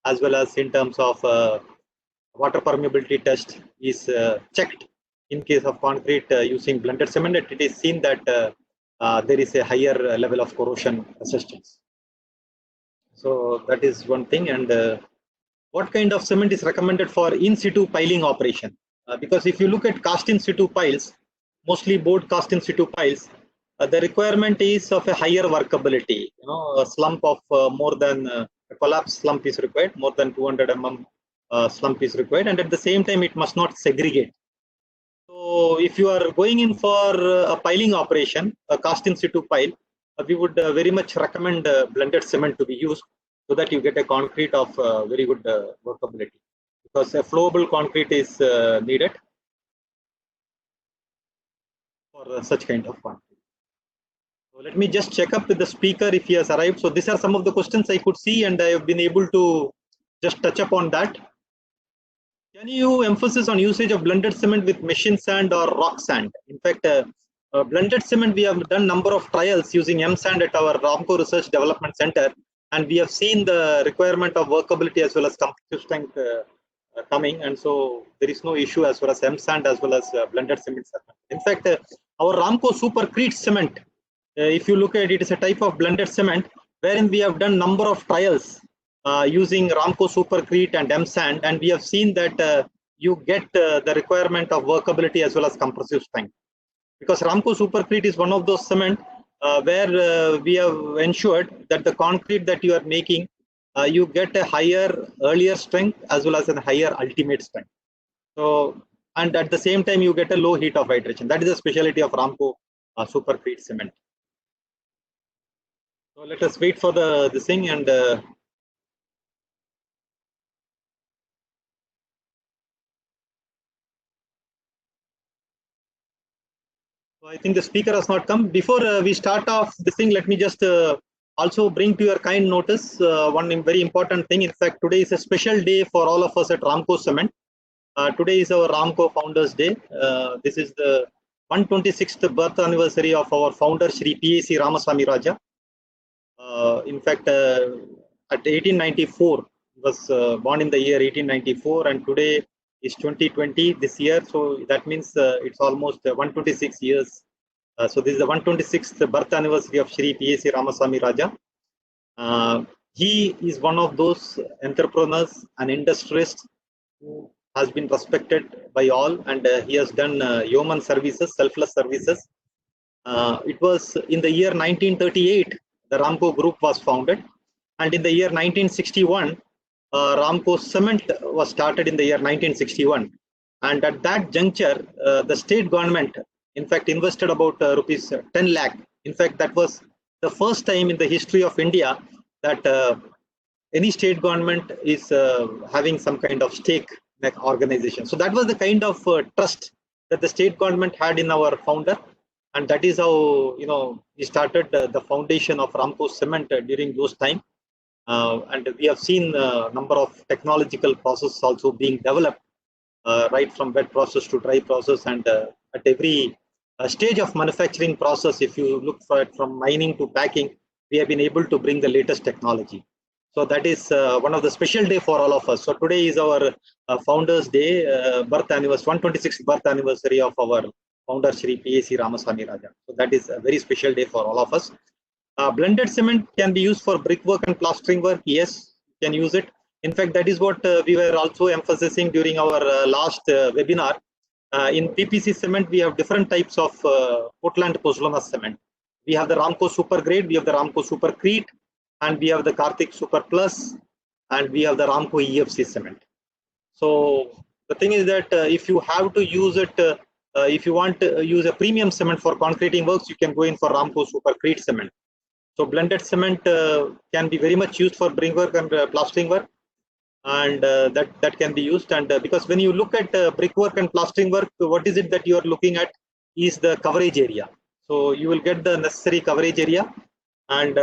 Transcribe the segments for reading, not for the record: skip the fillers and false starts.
as well as in terms of water permeability test is checked in case of concrete using blended cement. It is seen that there is a higher level of corrosion resistance. So that is one thing. And what kind of cement is recommended for in situ piling operation? Because if you look at cast in situ piles, mostly board cast in situ piles, the requirement is of a higher workability. A slump of more than a collapse slump is required, more than 200 mm slump is required, and at the same time it must not segregate. So if you are going in for a piling operation, a cast in situ pile, we would very much recommend blended cement to be used, so that you get a concrete of very good workability, because a flowable concrete is needed for such kind of concrete. So let me just check up with the speaker if he has arrived. So these are some of the questions I could see, and I have been able to just touch upon that. Can you emphasize on usage of blended cement with machine sand or rock sand? In fact, blended cement, we have done number of trials using M sand at our Ramco Research Development Center, and we have seen the requirement of workability as well as compressive strength coming, and so there is no issue as far as M sand as well as blended cement. In fact, our Ramco Supercrete cement, if you look at it, it is a type of blended cement wherein we have done number of trials using Ramco Supercrete and M sand, and we have seen that you get the requirement of workability as well as compressive strength. Because Ramco Supercrete is one of those cement where we have ensured that the concrete that you are making, you get a higher earlier strength as well as a higher ultimate strength. So, and at the same time you get a low heat of hydration. That is the specialty of Ramco Supercrete cement. So let us wait for this thing, and so I think the speaker has not come. Before we start off this thing, let me just also bring to your kind notice one very important thing. In fact, today is a special day for all of us at Ramco Cement. Today is our Ramco Founders Day. This is the 126th birth anniversary of our founder, Shri P.A.C. Ramaswamy Raja. In fact, at 1894, he was born in the year 1894, and today is 2020 this year. So that means it's almost 126 years. So this is the 126th birth anniversary of Shri P.A.C. Ramaswamy Raja. He is one of those entrepreneurs and industrialists who has been respected by all, and he has done yeoman services, selfless services. It was in the year 1938 the Ramco Group was founded, and in the year 1961 Ramco Cement was started in the year 1961, and at that juncture the state government in fact invested about rupees 10 lakh. In fact, that was the first time in the history of India that any state government is having some kind of stake organization. So that was the kind of trust that the state government had in our founder, and that is how we started the foundation of Ramco Cement during those time. And we have seen a number of technological processes also being developed, right from wet process to dry process, and at every stage of manufacturing process, if you look for it from mining to packing, we have been able to bring the latest technology. So that is one of the special day for all of us. So today is our Founders Day, birth anniversary, 126th birth anniversary of our founder Shri P.A.C. Ramaswamy Raja. So that is a very special day for all of us. Blended cement can be used for brickwork and plastering work. Yes, you can use it. In fact, that is what we were also emphasizing during our last webinar. In PPC cement, we have different types of Portland Pozzolana cement. We have the Ramco Super Grade, we have the Ramco Supercrete, and we have the Karthik Super Plus, and we have the Ramco EFC cement. So the thing is that if you have to use it, if you want to use a premium cement for concreting works, you can go in for Ramco Supercrete cement. So blended cement can be very much used for brickwork and plastering work, and that can be used. And because when you look at brickwork and plastering work, what is it that you are looking at is the coverage area. So you will get the necessary coverage area, and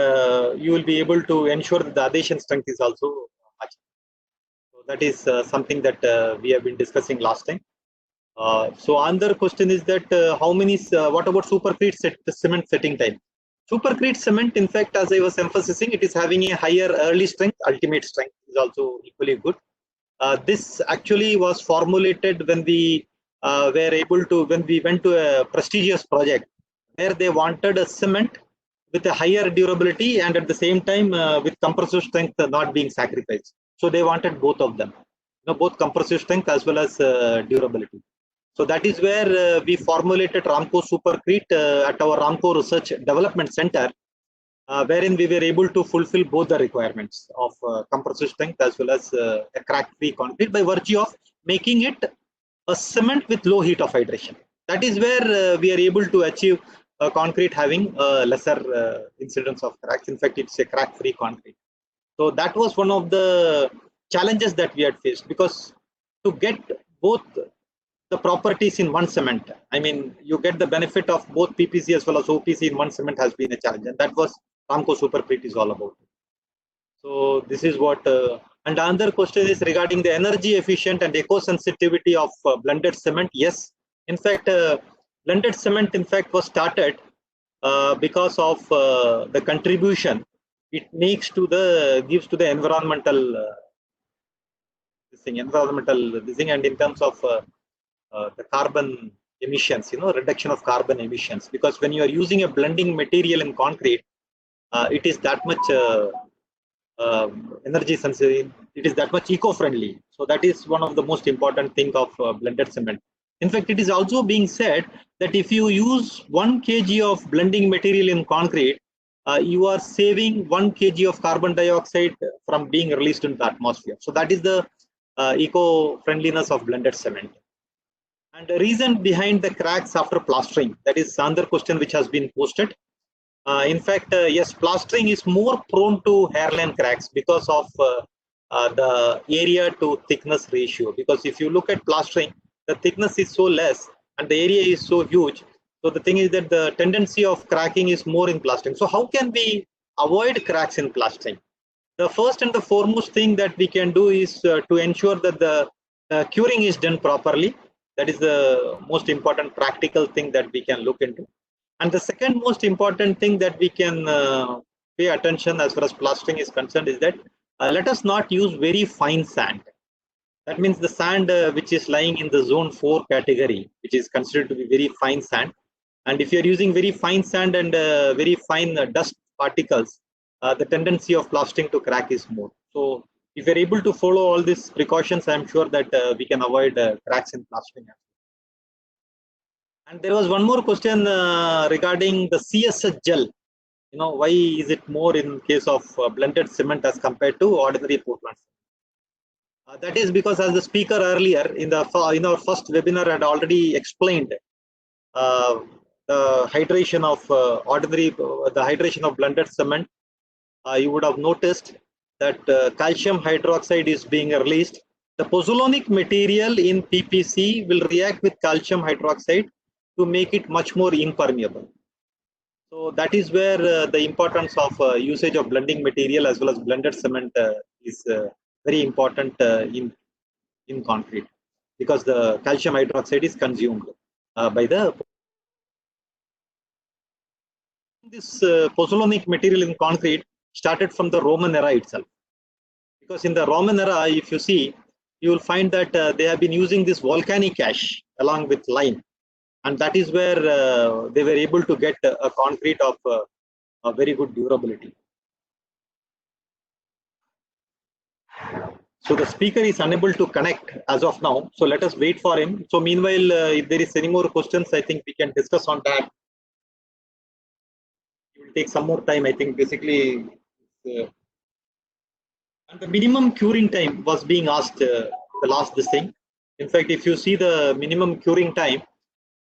you will be able to ensure that the adhesion strength is also much. So that is something that we have been discussing last time. So another question is that what about Supercrete cement setting time? Supercrete cement, in fact, as I was emphasizing, it is having a higher early strength, ultimate strength. is also equally good. This actually was formulated when we when we went to a prestigious project where they wanted a cement with a higher durability and at the same time with compressive strength not being sacrificed. So they wanted both of them, both compressive strength as well as durability. So that is where we formulated Ramco Supercrete at our Ramco Research Development Center, wherein we were able to fulfill both the requirements of compressive strength as well as a crack-free concrete by virtue of making it a cement with low heat of hydration. That is where we are able to achieve concrete having lesser incidence of cracks. In fact, it's a crack-free concrete. So that was one of the challenges that we had faced, because to get both the properties in one cement, I mean, you get the benefit of both PPC as well as OPC in one cement has been a challenge, and that was Ramco Supercrete is all about. So this is what, and another question is regarding the energy efficient and eco sensitivity of blended cement. Yes, in fact, blended cement in fact was started because of the contribution it makes to the gives to the environmental this thing, and in terms of the carbon emissions, reduction of carbon emissions, because when you are using a blending material in concrete, it is that much energy sensitive, it is that much eco-friendly. So that is one of the most important thing of blended cement. In fact, it is also being said that if you use 1 kg of blending material in concrete, you are saving 1 kg of carbon dioxide from being released into the atmosphere. So that is the eco-friendliness of blended cement. And the reason behind the cracks after plastering, that is another question which has been posted. In fact, yes, plastering is more prone to hairline cracks because of the area to thickness ratio. Because if you look at plastering, the thickness is so less and the area is so huge. So the thing is that the tendency of cracking is more in plastering. So how can we avoid cracks in plastering? The first and the foremost thing that we can do is to ensure that the curing is done properly. That is the most important practical thing that we can look into. And the second most important thing that we can pay attention as far as plastering is concerned is that let us not use very fine sand. That means the sand which is lying in the zone 4 category, which is considered to be very fine sand. And if you are using very fine sand and very fine dust particles, the tendency of plastering to crack is more. So if you're able to follow all these precautions, I'm sure that we can avoid cracks in plastering. And there was one more question regarding the CSH gel. Why is it more in case of blended cement as compared to ordinary Portland? That is because, as the speaker earlier in our first webinar had already explained, the hydration of hydration of blended cement. You would have noticed that calcium hydroxide is being released. The pozzolanic material in PPC will react with calcium hydroxide to make it much more impermeable. So that is where the importance of usage of blending material as well as blended cement is very important in concrete, because the calcium hydroxide is consumed by the this pozzolanic material in concrete started from the Roman era itself. Because in the Roman era, if you see, you will find that they have been using this volcanic ash along with lime. And that is where they were able to get a concrete of a very good durability. So the speaker is unable to connect as of now. So let us wait for him. So meanwhile, if there is any more questions, I think we can discuss on that. It will take some more time, I think, basically. And the minimum curing time was being asked the last this thing. In fact, if you see the minimum curing time,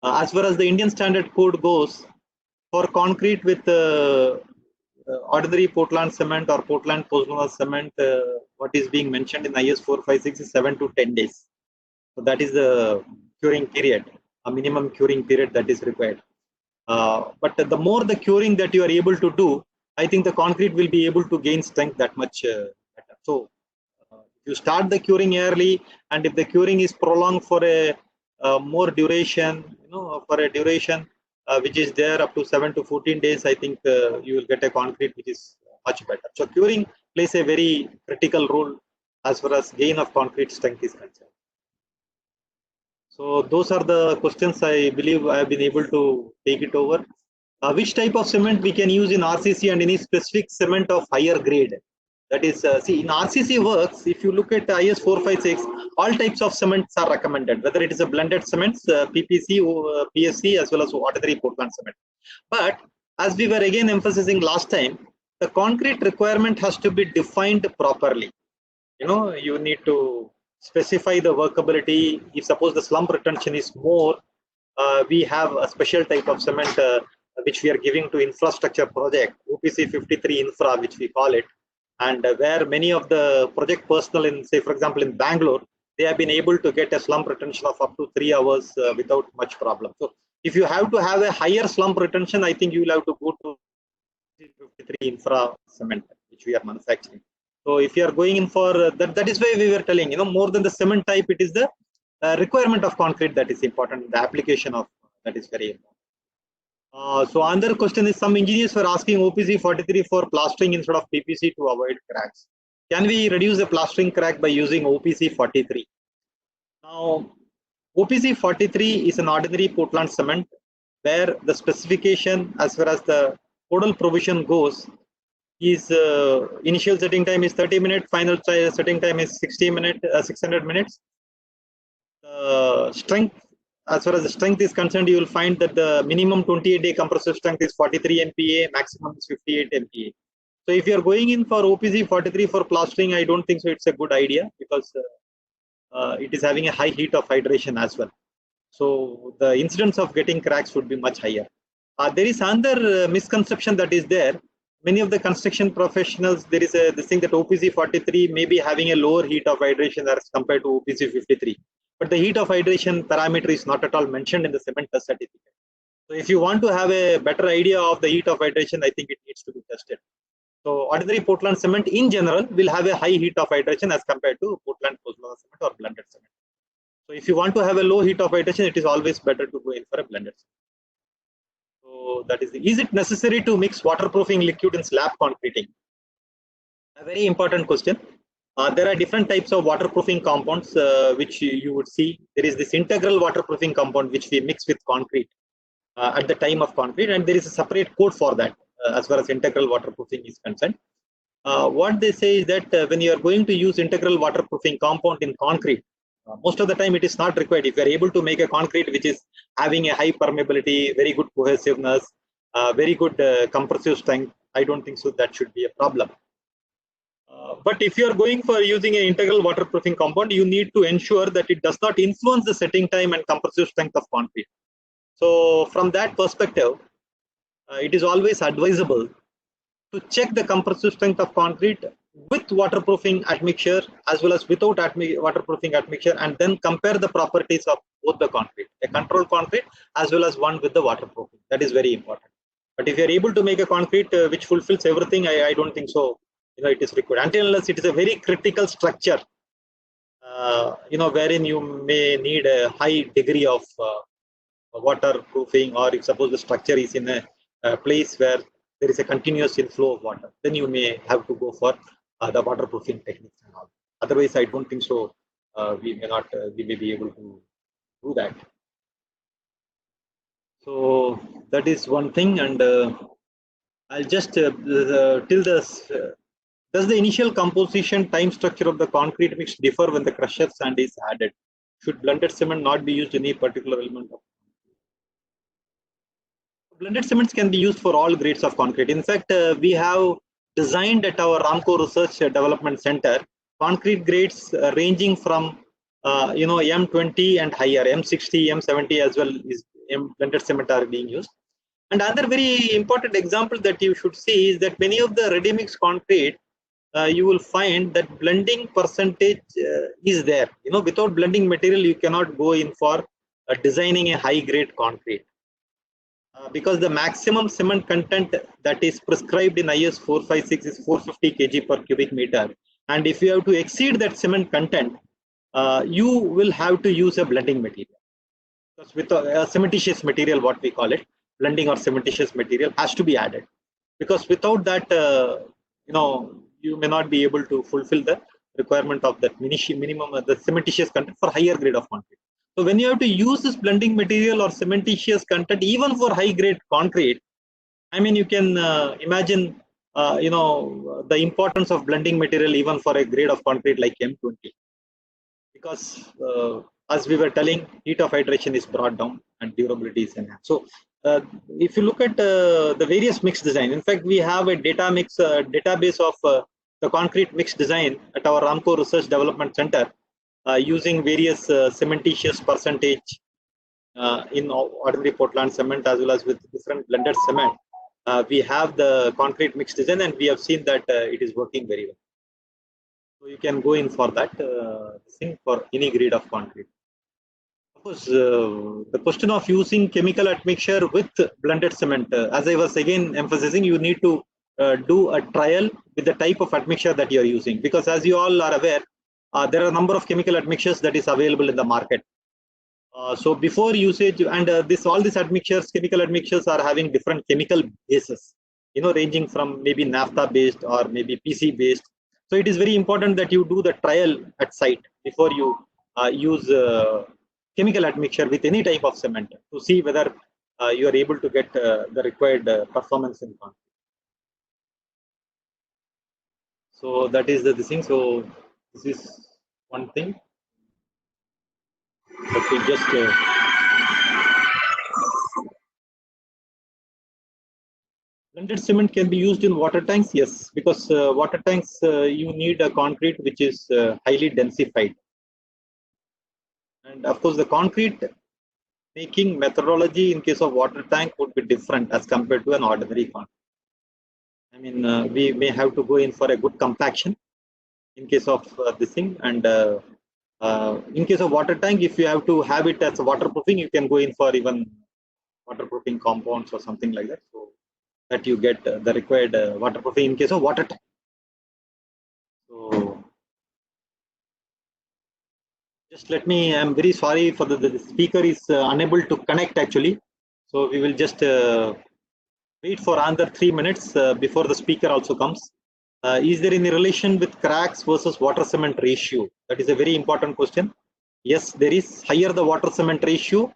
as far as the Indian Standard Code goes, for concrete with ordinary Portland cement or Portland pozzolana cement, what is being mentioned in IS 456 is 7 to 10 days. So that is the curing period, a minimum curing period that is required. But the more the curing that you are able to do, I think the concrete will be able to gain strength that much better. So you start the curing early, and if the curing is prolonged for a more duration, for a duration which is there up to 7 to 14 days, I think you will get a concrete which is much better. So curing plays a very critical role as far as gain of concrete strength is concerned. So those are the questions I believe I have been able to take it over. Which type of cement we can use in RCC and any specific cement of higher grade? That is, see, in RCC works, if you look at IS 456, all types of cements are recommended, whether it is a blended cements, PPC, PSC, as well as ordinary Portland cement. But as we were again emphasizing last time, the concrete requirement has to be defined properly. You need to specify the workability. If suppose the slump retention is more, we have a special type of cement which we are giving to infrastructure project, OPC 53 infra, which we call it, and where many of the project personnel in, say, for example, in Bangalore, they have been able to get a slump retention of up to 3 hours without much problem. So if you have to have a higher slump retention, I think you will have to go to 53 infra cement, which we are manufacturing. So if you are going in for that is why we were telling, more than the cement type, it is the requirement of concrete that is important. The application of that is very important. So another question is, some engineers were asking OPC 43 for plastering instead of PPC to avoid cracks. Can we reduce the plastering crack by using OPC 43? Now, OPC 43 is an ordinary Portland cement where the specification as far as the codal provision goes is initial setting time is 30 minutes, final setting time is 600 minutes. Strength, as far as the strength is concerned, you will find that the minimum 28-day compressive strength is 43 MPa, maximum is 58 MPa. So if you are going in for OPC 43 for plastering, I don't think so it's a good idea, because it is having a high heat of hydration as well. So the incidence of getting cracks would be much higher. There is another misconception that is there. Many of the construction professionals, there is this thing that OPC 43 may be having a lower heat of hydration as compared to OPC 53. But the heat of hydration parameter is not at all mentioned in the cement test certificate. So if you want to have a better idea of the heat of hydration, I think it needs to be tested. So ordinary Portland cement in general will have a high heat of hydration as compared to Portland post-Malone cement or blended cement. So if you want to have a low heat of hydration, it is always better to go in for a blended cement. So that is it necessary to mix waterproofing liquid in slab concreting? A very important question. There are different types of waterproofing compounds which you would see. There is this integral waterproofing compound which we mix with concrete at the time of concrete, and there is a separate code for that as far as integral waterproofing is concerned. What they say is that when you are going to use integral waterproofing compound in concrete, most of the time it is not required. If you are able to make a concrete which is having a high permeability, very good cohesiveness, very good compressive strength, I don't think so that should be a problem. But if you are going for using an integral waterproofing compound, you need to ensure that it does not influence the setting time and compressive strength of concrete. So from that perspective, it is always advisable to check the compressive strength of concrete with waterproofing admixture as well as without waterproofing admixture, and then compare the properties of both the concrete, a controlled concrete as well as one with the waterproofing. That is very important. But if you are able to make a concrete which fulfills everything, I don't think so. It is required until unless it is a very critical structure, wherein you may need a high degree of waterproofing, or if suppose the structure is in a place where there is a continuous inflow of water, then you may have to go for the waterproofing techniques and all. Otherwise, I don't think so. We may be able to do that. So that is one thing, and I'll just till this. Does the initial composition time structure of the concrete mix differ when the crushed sand is added? Should blended cement not be used in any particular element of? Blended cements can be used for all grades of concrete. In fact, we have designed at our Ramco Research Development Center concrete grades ranging from M20 and higher, M60, M70 as well is blended cement are being used. And another very important example that you should see is that many of the ready mix concrete, you will find that blending percentage is there. Without blending material, you cannot go in for designing a high grade concrete. Because the maximum cement content that is prescribed in IS 456 is 450 kg per cubic meter. And if you have to exceed that cement content, you will have to use a blending material. Because with a cementitious material, what we call it, blending or cementitious material has to be added. Because without that, you may not be able to fulfill the requirement of that minimum the cementitious content for higher grade of concrete. So when you have to use this blending material or cementitious content even for high grade concrete, I mean, you can imagine, the importance of blending material even for a grade of concrete like M20, because as we were telling, heat of hydration is brought down and durability is enhanced. So, if you look at the various mix design, in fact, we have a database of the concrete mix design at our Ramco Research Development Center using various cementitious percentage in ordinary Portland cement as well as with different blended cement. We have the concrete mix design and we have seen that it is working very well. So you can go in for that thing for any grade of concrete. Of course, the question of using chemical admixture with blended cement, as I was again emphasizing, you need to do a trial with the type of admixture that you are using, because as you all are aware, there are a number of chemical admixtures that is available in the market. So before usage, and all these admixtures, chemical admixtures are having different chemical bases, ranging from maybe naphtha based or maybe PC based. So it is very important that you do the trial at site before you use chemical admixture with any type of cement to see whether you are able to get the required performance in concrete. So that is the thing. So this is one thing. Let me just blended cement can be used in water tanks. Yes, because water tanks you need a concrete which is highly densified, and of course the concrete making methodology in case of water tank would be different as compared to an ordinary concrete. I mean, we may have to go in for a good compaction in case of this thing, and in case of water tank, if you have to have it as a waterproofing, you can go in for even waterproofing compounds or something like that, so that you get the required waterproofing in case of water tank. So just let me, I'm very sorry for the speaker is unable to connect actually. So we will just wait for another 3 minutes before the speaker also comes. Is there any relation with cracks versus water cement ratio? That is a very important question. Yes, there is. Higher the water cement ratio,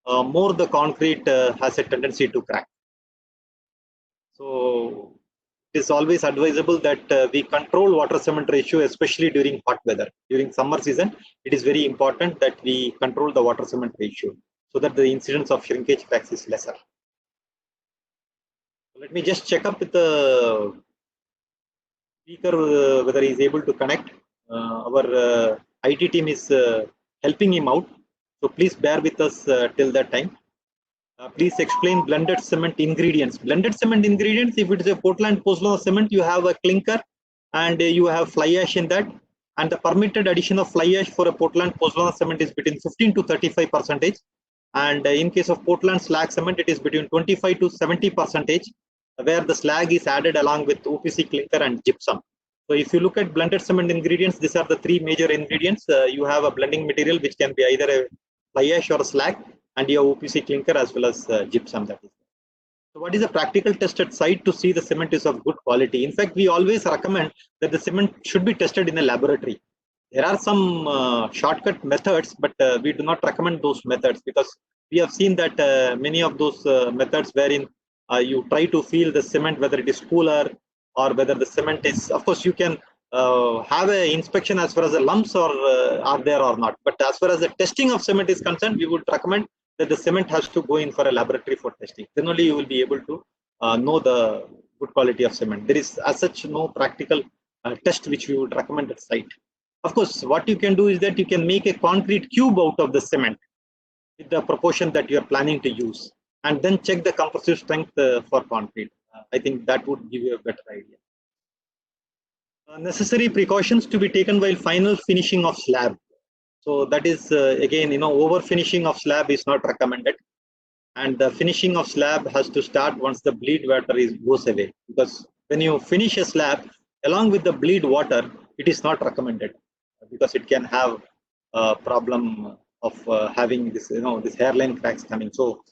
more the concrete has a tendency to crack. So it is always advisable that we control water cement ratio, especially during hot weather. During summer season, it is very important that we control the water cement ratio so that the incidence of shrinkage cracks is lesser. Let me just check up with the speaker whether he is able to connect. Our IT team is helping him out, so please bear with us till that time. Please explain blended cement ingredients. Blended cement ingredients, if it is a Portland Pozzolana cement, you have a clinker and you have fly ash in that, and the permitted addition of fly ash for a Portland Pozzolana cement is between 15 to 35%, and in case of Portland slag cement, it is between 25 to 70%, where the slag is added along with OPC clinker and gypsum. So if you look at blended cement ingredients, these are the three major ingredients. You have a blending material which can be either a fly ash or a slag, and you have OPC clinker as well as gypsum. That is. So what is a practical test at site to see the cement is of good quality? In fact, we always recommend that the cement should be tested in a laboratory. There are some shortcut methods, but we do not recommend those methods, because we have seen that many of those methods wherein you try to feel the cement, whether it is cooler or whether the cement is, of course, you can have an inspection as far as the lumps are there or not. But as far as the testing of cement is concerned, we would recommend that the cement has to go in for a laboratory for testing. Then only you will be able to know the good quality of cement. There is as such no practical test which we would recommend at site. Of course, what you can do is that you can make a concrete cube out of the cement with the proportion that you are planning to use, and then check the compressive strength for concrete. I think that would give you a better idea. Necessary precautions to be taken while final finishing of slab. So that is again, over finishing of slab is not recommended, and the finishing of slab has to start once the bleed water goes away, because when you finish a slab along with the bleed water, it is not recommended, because it can have a problem of having this, this hairline cracks coming. So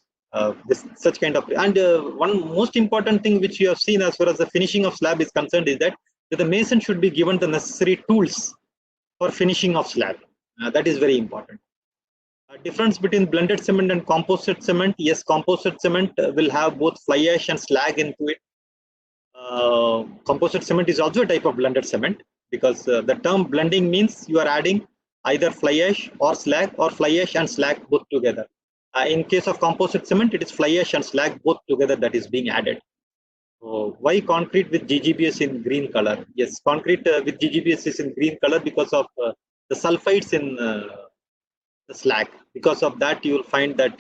this such kind of, and one most important thing which you have seen as far as the finishing of slab is concerned is that that the mason should be given the necessary tools for finishing of slab. That is very important. Difference between blended cement and composite cement. Yes, composite cement will have both fly ash and slag into it. Composite cement is also a type of blended cement, because the term blending means you are adding either fly ash or slag, or fly ash and slag both together. In case of composite cement, it is fly ash and slag both together that is being added. So why concrete with GGBS in green color? Yes, concrete with GGBS is in green color because of the sulfides in the slag. Because of that, you will find that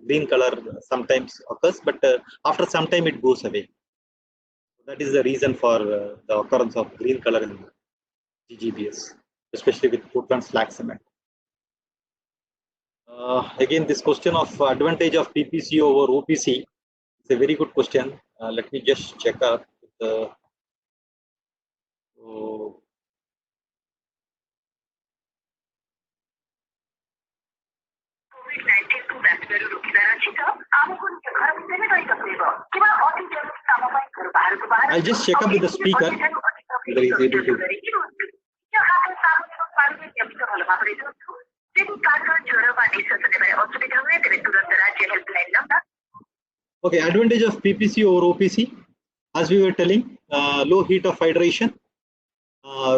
green color sometimes occurs, but after some time it goes away. That is the reason for the occurrence of green color in GGBS, especially with Portland slag cement. Again, this question of advantage of PPC over OPC is a very good question. Let me just check up the. I'll just check up with the speaker whether he's able to. Okay, advantage of PPC over OPC, as we were telling, low heat of hydration,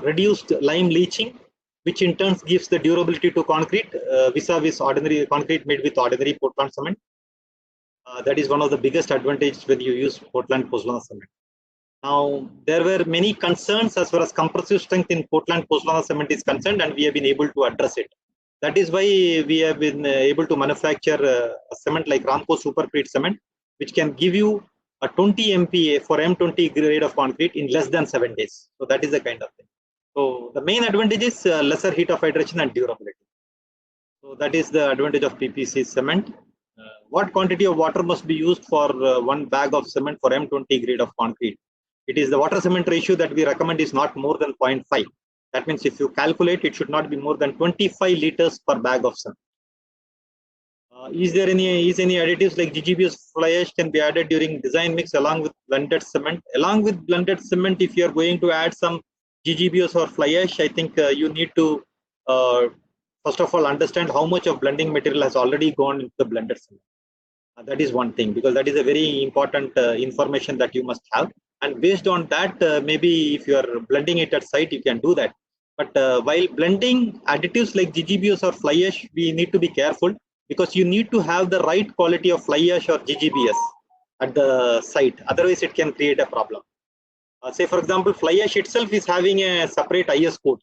reduced lime leaching, which in turn gives the durability to concrete vis-a-vis ordinary concrete made with ordinary Portland cement. That is one of the biggest advantages when you use Portland Pozzolana cement. Now, there were many concerns as far as compressive strength in Portland Pozzolana cement is concerned, and we have been able to address it. That is why we have been able to manufacture a cement like Ramco Supercrete cement, which can give you a 20 MPa for M20 grade of concrete in less than 7 days. So that is the kind of thing. So the main advantage is lesser heat of hydration and durability. So that is the advantage of PPC cement. What quantity of water must be used for one bag of cement for M20 grade of concrete? It is the water cement ratio that we recommend is not more than 0.5. That means if you calculate, it should not be more than 25 liters per bag of cement. Is any additives like GGBS fly ash can be added during design mix along with blended cement? Along with blended cement, if you are going to add some GGBS or fly ash, I think you need to first of all understand how much of blending material has already gone into the blended cement. That is one thing, because that is a very important information that you must have. And based on that, maybe if you are blending it at site, you can do that. But while blending additives like GGBS or fly ash, we need to be careful, because you need to have the right quality of fly ash or GGBS at the site. Otherwise, it can create a problem. Say, for example, fly ash itself is having a separate IS code,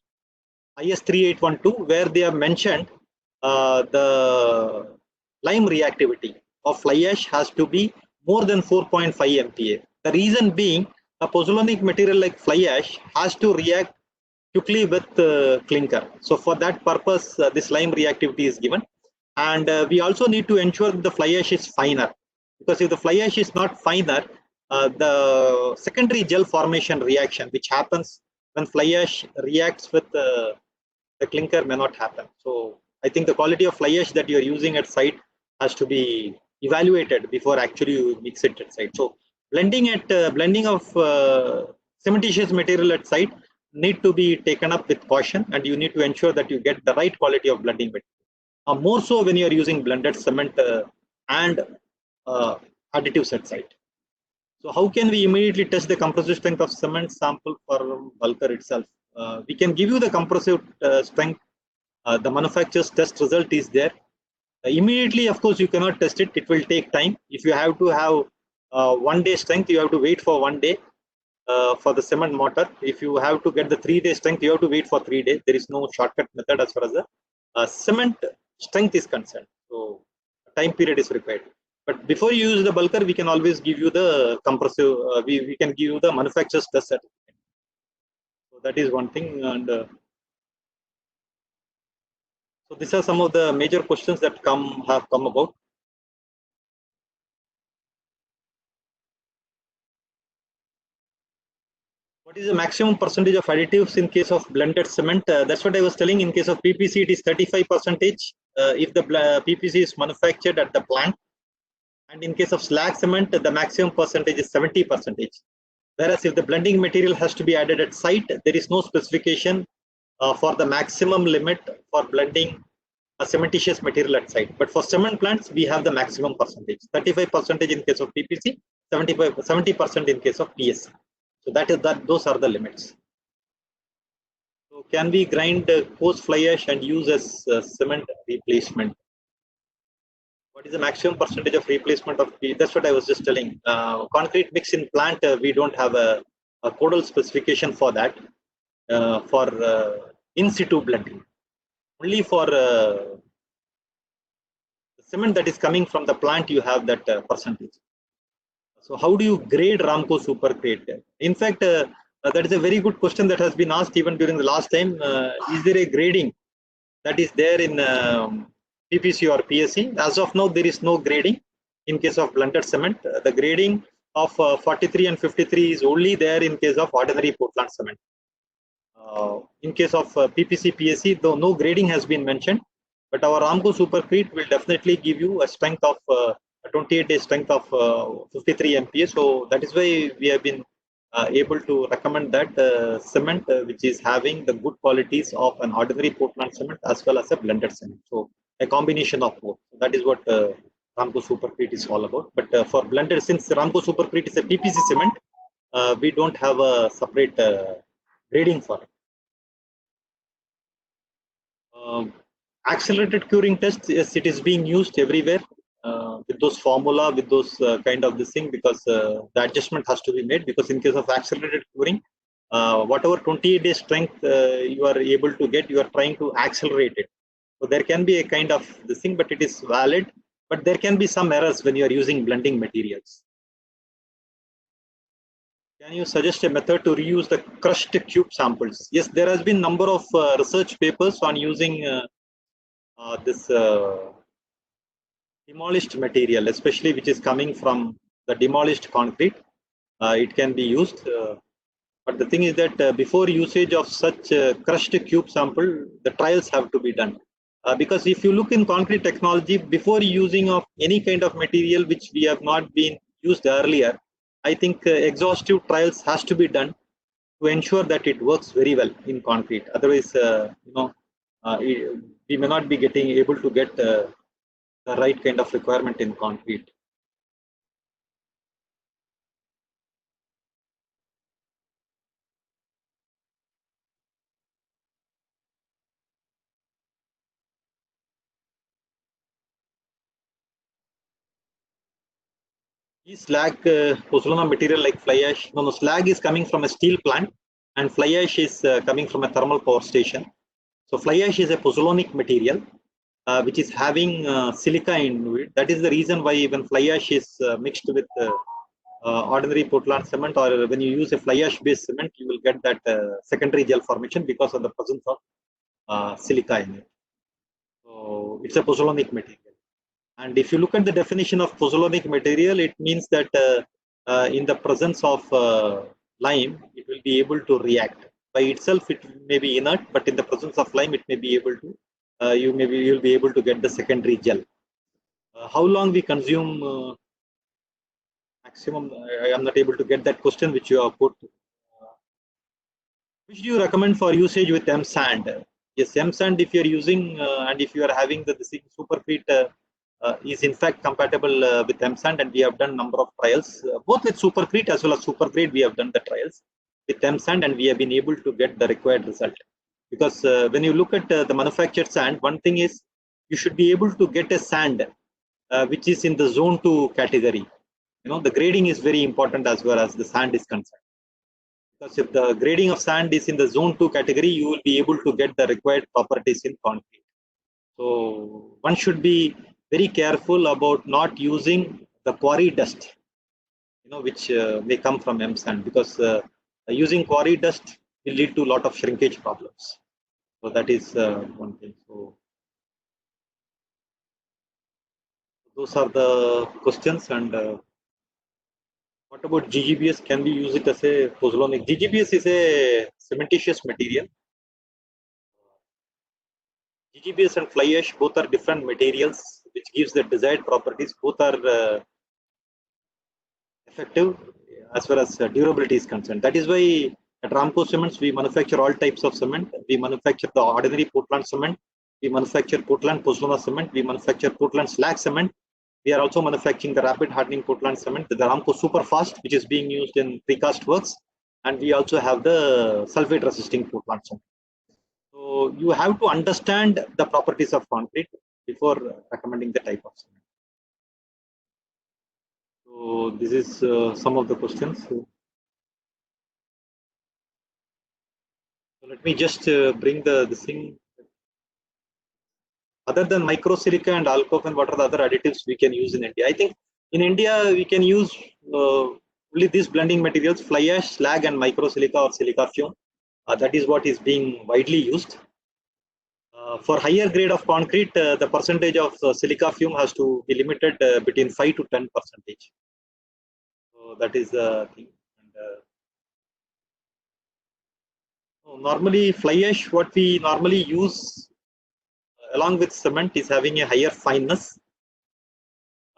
IS 3812, where they have mentioned the lime reactivity of fly ash has to be more than 4.5 MPa. The reason being, a pozzolanic material like fly ash has to react quickly with clinker. So for that purpose, this lime reactivity is given. And we also need to ensure that the fly ash is finer, because if the fly ash is not finer, the secondary gel formation reaction, which happens when fly ash reacts with the clinker, may not happen. So I think the quality of fly ash that you are using at site has to be evaluated before actually you mix it at site. So blending of cementitious material at site need to be taken up with caution, and you need to ensure that you get the right quality of blending material. More so when you are using blended cement and additives at site. So how can we immediately test the compressive strength of cement sample for bulker itself? We can give you the compressive strength. The manufacturer's test result is there. Immediately, of course, you cannot test it. It will take time. If you have to have 1 day strength, you have to wait for 1 day for the cement mortar. If you have to get the 3 day strength, you have to wait for 3 days. There is no shortcut method as far as the cement strength is concerned. So time period is required. But before you use the bulker, we can always give you the compressive, we can give you the manufacturer's test certificate. So that is one thing. And so these are some of the major questions that have come about. What is the maximum percentage of additives in case of blended cement? That's what I was telling. In case of PPC, it is 35%. If the PPC is manufactured at the plant, and in case of slag cement, the maximum percentage is 70%. Whereas if the blending material has to be added at site, there is no specification for the maximum limit for blending a cementitious material at site. But for cement plants, we have the maximum percentage, 35% in case of PPC, 70% in case of PSC. So those are the limits. So can we grind coarse fly ash and use as cement replacement? What is the maximum percentage of replacement of P? That's what I was just telling. Concrete mix in plant, we don't have a codal specification for that. For in situ blending, only for cement that is coming from the plant, you have that percentage. So how do you grade Ramco Supercrete? In fact, that is a very good question that has been asked even during the last time. Is there a grading that is there in PPC or PSC? As of now, there is no grading in case of blended cement. The grading of 43 and 53 is only there in case of ordinary Portland cement. In case of PPC, PSC, though no grading has been mentioned, but our Ramco Supercrete will definitely give you a strength of a 28-day strength of 53 MPa. So that is why we have been able to recommend that cement which is having the good qualities of an ordinary Portland cement as well as a blended cement. So a combination of both. That is what Ramco Supercrete is all about. But for blended, since Ramco Supercrete is a PPC cement, we don't have a separate grading for it. Accelerated curing tests, yes, it is being used everywhere with those formula, with those kind of this thing, because the adjustment has to be made. Because in case of accelerated curing, whatever 28-day strength you are able to get, you are trying to accelerate it. So there can be a kind of this thing, but it is valid. But there can be some errors when you are using blending materials. Can you suggest a method to reuse the crushed cube samples? Yes, there has been number of research papers on using this demolished material, especially which is coming from the demolished concrete. It can be used. But the thing is that before usage of such crushed cube sample, the trials have to be done. Because if you look in concrete technology, before using of any kind of material which we have not been used earlier, I think exhaustive trials has to be done to ensure that it works very well in concrete. Otherwise, we may not be able to get the right kind of requirement in concrete. Is slag pozzolana material like fly ash? No, slag is coming from a steel plant and fly ash is coming from a thermal power station. So fly ash is a pozzolanic material which is having silica in it. That is the reason why even fly ash is mixed with ordinary Portland cement, or when you use a fly ash based cement, you will get that secondary gel formation because of the presence of silica in it. So it's a pozzolanic material. And if you look at the definition of pozzolanic material, it means that in the presence of lime, it will be able to react. By itself, it may be inert, but in the presence of lime, it may be able to. You'll be able to get the secondary gel. How long we consume maximum? I am not able to get that question which you have put. Which do you recommend for usage with M sand? Yes, M sand if you are using and if you are having the Supercrete is in fact compatible with M sand, and we have done number of trials both with Supercrete as well as Supergrade. We have done the trials with M sand and we have been able to get the required result. Because when you look at the manufactured sand, one thing is you should be able to get a sand which is in the zone 2 category. The grading is very important as well as the sand is concerned. Because if the grading of sand is in the zone 2 category, you will be able to get the required properties in concrete. So one should be very careful about not using the quarry dust, which may come from M sand, because using quarry dust will lead to a lot of shrinkage problems. So that is one thing. So those are the questions. And what about GGBS? Can we use it as a pozzolanic? GGBS is a cementitious material. GGBS and fly ash both are different materials which gives the desired properties. Both are effective as far as durability is concerned. That is why at Ramco Cements we manufacture all types of cement. We manufacture the ordinary Portland cement. We manufacture Portland Pozzolana cement. We manufacture Portland slag cement. We are also manufacturing the rapid hardening Portland cement, the Ramco Superfast, which is being used in precast works, and we also have the sulfate resisting Portland cement. So you have to understand the properties of concrete before recommending the type of cement. So this is some of the questions. So let me just bring this thing. Other than microsilica and alcoven, what are the other additives we can use in India? I think in India we can use only these blending materials: fly ash, slag, and microsilica or silica fume. That is what is being widely used. For higher grade of concrete, the percentage of silica fume has to be limited between 5 to 10%. So that is the thing. And, normally, fly ash, what we normally use along with cement, is having a higher fineness.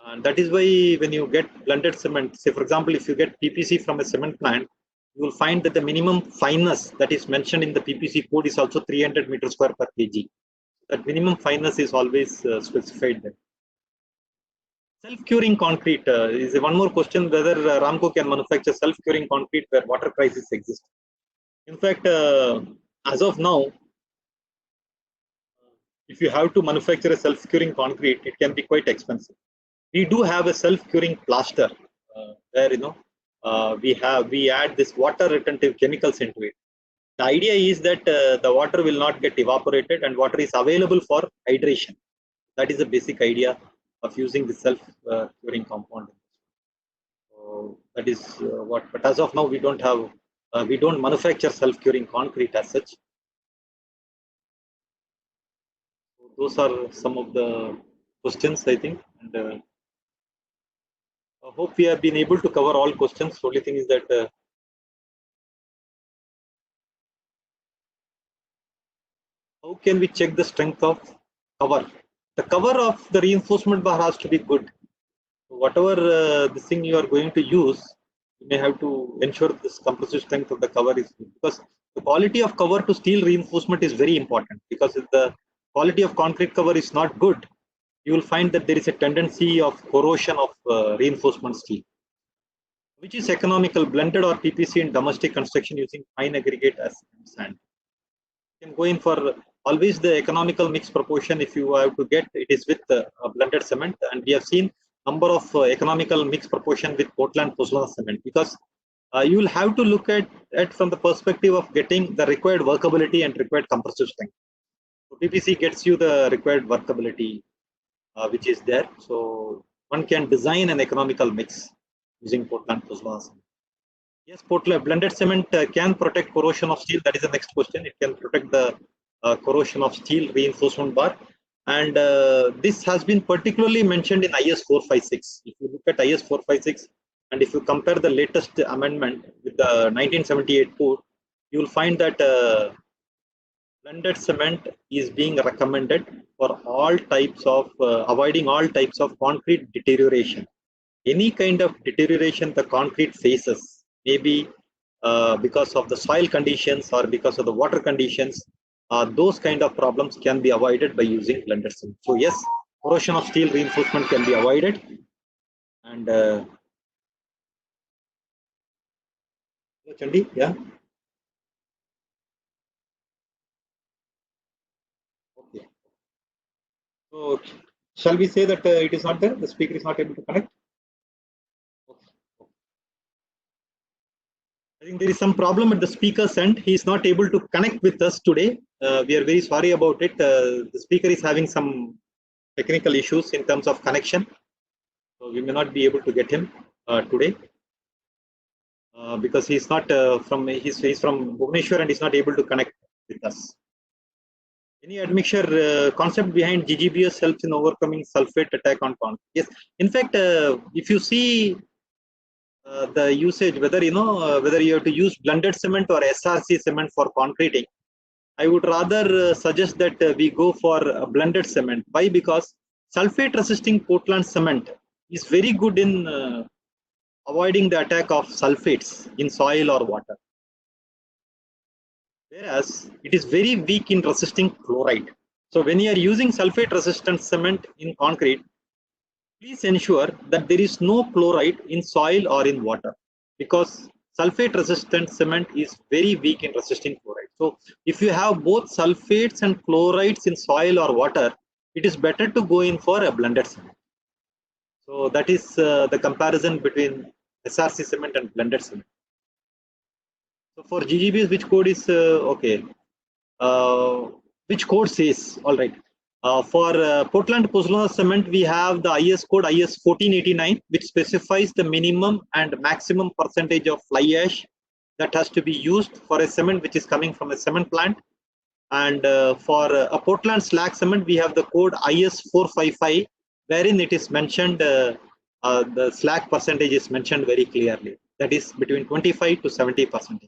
And that is why when you get blended cement, say for example, if you get PPC from a cement plant, you will find that the minimum fineness that is mentioned in the PPC code is also 300 meters square per kg. That minimum fineness is always specified there. Self-curing concrete is one more question, whether Ramco can manufacture self-curing concrete where water crisis exists. In fact, as of now, if you have to manufacture a self-curing concrete, it can be quite expensive. We do have a self-curing plaster where we add this water retentive chemicals into it. The idea is that the water will not get evaporated and water is available for hydration. That is the basic idea of using the self-curing compound. So that is what. But as of now, we don't manufacture self-curing concrete as such. So those are some of the questions, I think, and I hope we have been able to cover all questions. The only thing is that how can we check the strength of cover? The cover of the reinforcement bar has to be good. Whatever this thing you are going to use, you may have to ensure this compressive strength of the cover is good, because the quality of cover to steel reinforcement is very important. Because if the quality of concrete cover is not good, you will find that there is a tendency of corrosion of reinforcement steel. Which is economical, blended or PPC in domestic construction using fine aggregate as sand? You can go in for always the economical mix proportion. If you have to get, it is with blended cement, and we have seen number of economical mix proportion with Portland Pozzolana cement, because you will have to look at it from the perspective of getting the required workability and required compressive strength. So PPC gets you the required workability which is there. So one can design an economical mix using Portland Pozzolana cement. Yes, Portland blended cement can protect corrosion of steel. That is the next question. It can protect the corrosion of steel reinforcement bar. And this has been particularly mentioned in IS 456. If you look at IS 456, and if you compare the latest amendment with the 1978 code, you will find that blended cement is being recommended for all types of avoiding all types of concrete deterioration. Any kind of deterioration the concrete faces, maybe because of the soil conditions or because of the water conditions, those kind of problems can be avoided by using blended cement. So yes, corrosion of steel reinforcement can be avoided. And Chandi, yeah. Okay. So shall we say that it is not there? The speaker is not able to connect. I think there is some problem at the speaker's end. He is not able to connect with us today. We are very sorry about it. The speaker is having some technical issues in terms of connection. So we may not be able to get him today because he's not he's from Bhubaneswar and he's not able to connect with us. Any admixture concept behind GGBS helps in overcoming sulfate attack on concrete? Yes. In fact, if you see the usage, whether whether you have to use blended cement or SRC cement for concreting, I would rather suggest that we go for a blended cement. Why? Because sulfate resisting Portland cement is very good in avoiding the attack of sulfates in soil or water. Whereas it is very weak in resisting chloride. So when you are using sulfate resistant cement in concrete, please ensure that there is no chloride in soil or in water, because sulfate resistant cement is very weak in resisting chloride. So if you have both sulfates and chlorides in soil or water, it is better to go in for a blended cement. So that is the comparison between SRC cement and blended cement. So for GGBS, which code is okay? Which code says, all right. For Portland Pozzolana cement, we have the IS code IS 1489, which specifies the minimum and maximum percentage of fly ash that has to be used for a cement which is coming from a cement plant. And for a Portland slag cement, we have the code IS 455, wherein it is mentioned, the slag percentage is mentioned very clearly. That is between 25 to 70%.